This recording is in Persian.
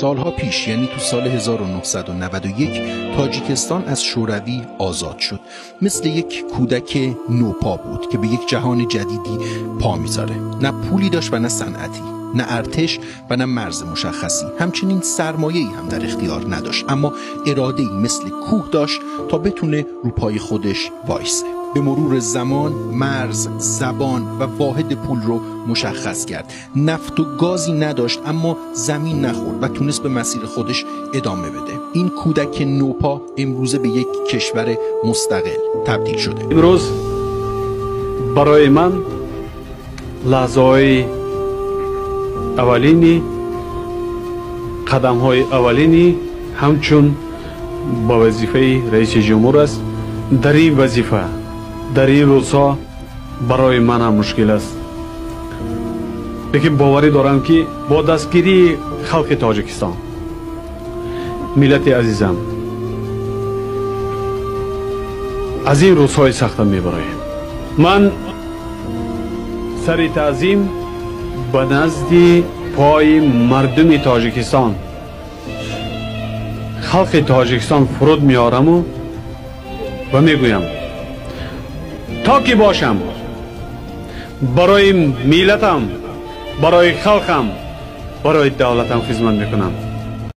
سالها پیش، یعنی تو سال 1991 تاجیکستان از شوروی آزاد شد. مثل یک کودک نوپا بود که به یک جهان جدیدی پا میذاره. نه پولی داشت و نه صنعتی، نه ارتش و نه مرز مشخصی، همچنین سرمایه‌ای هم در اختیار نداشت، اما اراده‌ای مثل کوه داشت تا بتونه رو پای خودش وایسه. به مرور زمان مرز، زبان و واحد پول رو مشخص کرد. نفت و گازی نداشت اما زمین نخورد و تونست به مسیر خودش ادامه بده. این کودک نوپا امروزه به یک کشور مستقل تبدیل شده. امروز برای من لحظه‌های اولینی، قدم‌های اولینی همچون با وظیفه رئیس جمهور است. در این وظیفه در این روزها برای من هم مشکل است، لیکن باوری دارم که با دستگیری خلق تاجیکستان، ملت عزیزم، از این روزهای سخت میبریم. من سر تعظیم به نزد پای مردم تاجیکستان، خلق تاجیکستان فرود میارم و میگویم تا که باشم برای ملتم، برای خلقم، برای دولتم خدمت میکنم.